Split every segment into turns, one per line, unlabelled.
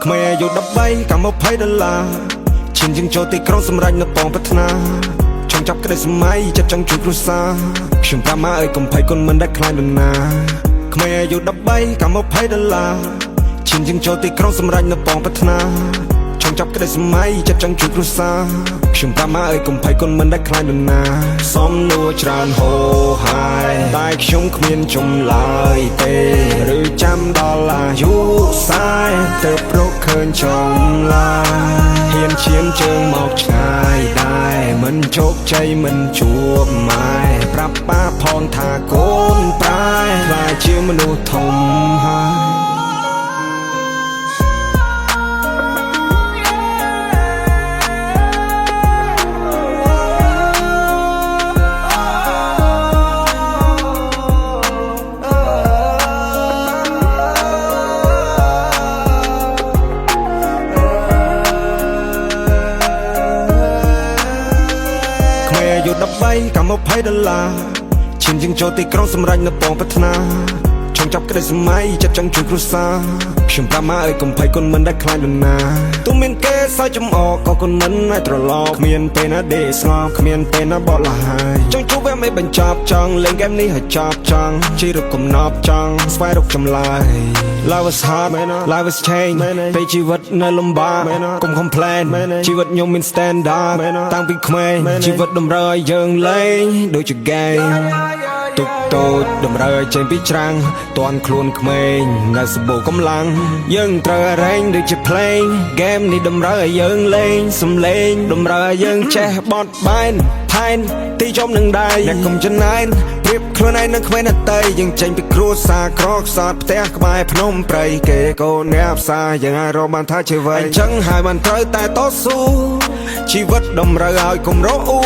ក្មេអាយុ13កម្ម$20ឈានជាងចូលទីក្រុងសម្រេចនៅបងប្រាថ្នាចង់ចាប់ក្តីសម័យចិត្តចង់ជួយគ្រួសារខ្ញុំប្រាប់មកឲ្យកុំភ័យគុណមិនដែលខ្លាចនរណាក្មេអាយុ13កម្ម$20ឈានជាងចូលទីក្រុងសម្រេចនៅបងប្រាថ្នាចង់ចាប់ក្តីសម័យចិត្តចង់ជួយគ្រួសារខ្ញុំប្រាប់មកឲ្យកុំភ័យគុណមិនដែលខ្លាចនរណាសំណួរច្រើនហូរហើយតែខ្ញុំគ្មានចម្លើយទេឬចាំដល់អាយុ40ទើបរកឃើញចម្លើយហ៊ានឈានជើងមកឆ្ងាយដែរមិនជោគជ័យមិនជួបម៉ែប្រាប់ប៉ាផងថាកូនប្រែខ្លាចជាមនុស្សធំហើយអាយុ13កម្ម$20ឈានជាងចូលទីក្រុងសម្រេចនៅបងប្រាថ្នាចង់ចាប់ក្តីសម័យចិត្តចង់ជួយគ្រួសារខ្ញុំប្រាប់មកឲ្យកុំភ័យគុណមិនដែលខ្លាចនរណាទោះមានគេសើចចំអកក៏គុណមិនឲ្យត្រឡប់គ្មានពេលណាដេកស្ងប់គ្មានពេលណាបត់លាហើយចង់ជួបវាមិនបញ្ចប់ចង់លេងហ្គេមនេះឲ្យចប់ចង់ជីរកកំណប់ចង់ស្វែងរកចម្លើយ Life is hard life is change ពេលជីវិតនៅលំបាកកុំ complain ជីវិតខ្ញុំមាន standard តាំងពីក្មេងជីវិតតម្រូវឲ្យយើងលេងដូចជា game ទុកតូចតម្រូវឲ្យចេញពីច្រាំងតន់ខ្លួនក្មេងនៅសម្បូរកម្លាំងយើងត្រូវរែងដូចជា play game នេះតម្រូវឲ្យយើងលេងសំឡេងតម្រូវឲ្យយើងចេះបត់បែនផែនទីចំនឹងដៃអ្នកកុំចំណាយប្រៀបខ្លួនឯងនឹងគ្មានអតីតយើងចេញពីគ្រួសារក្រខ្សត់ផ្ទះក្បែរភ្នំព្រៃគេកូនអ្នកផ្សារយើងអាចរកបានថាជាអ្វីអញ្ចឹងហើយបានត្រូវតែតស៊ូជីវិតតម្រូវឲ្យកុំរអ៊ូ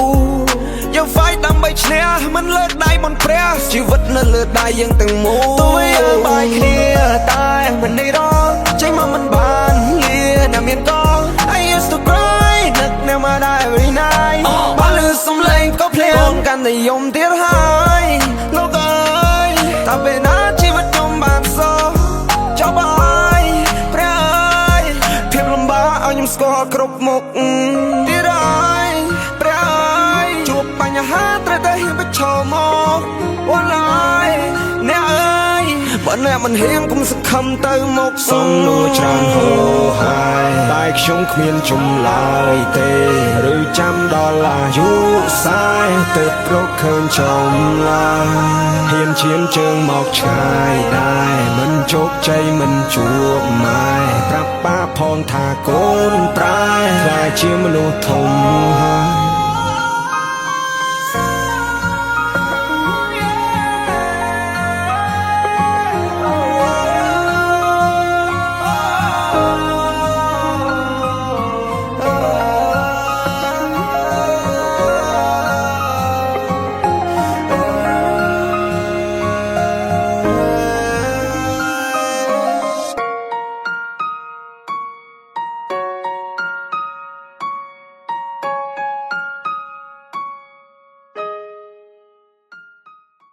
យើង fight ដើម្បីឈ្នះមិនលើដៃមិនព្រះជីវិតនៅលើដៃយើងទាំងមូលទោះយើងបាយគ្នាតែមិននេះរងចេញមកមិនបានលាតែមានកង I used to cry នឹកនៅមកដែរ every night បើលឺសំឡេងក៏ភ្លៀងកាន់តែយំទៀតហើយលោកអើយតើពេលណាជីវិតខ្ញុំបានសោះចប់ហើយព្រះអើយភាពលំបាកឲ្យខ្ញុំស្គាល់គ្រប់មុខទៀតហើយព្រះអើយជួបបញ្ហាត្រូវតែហ៊ានប្រឈមមកអូនអើយអ្នកអើយបើអ្នកមិនហ៊ានគុំសង្ខឹមទៅមកសំណួរច្រើនហូរហើយតែខ្ញុំគ្មានចម្លើយទេឬចាំដល់អាយុ40ទើបរកឃើញចម្លើយហ៊ានឈានជើងមកឆ្ងាយដែរមិនជោគជ័យមិនជួបម៉ែប្រាប់ប៉ាផងថាកូនប្រែខ្លាចជាមនុស្សធំហើយ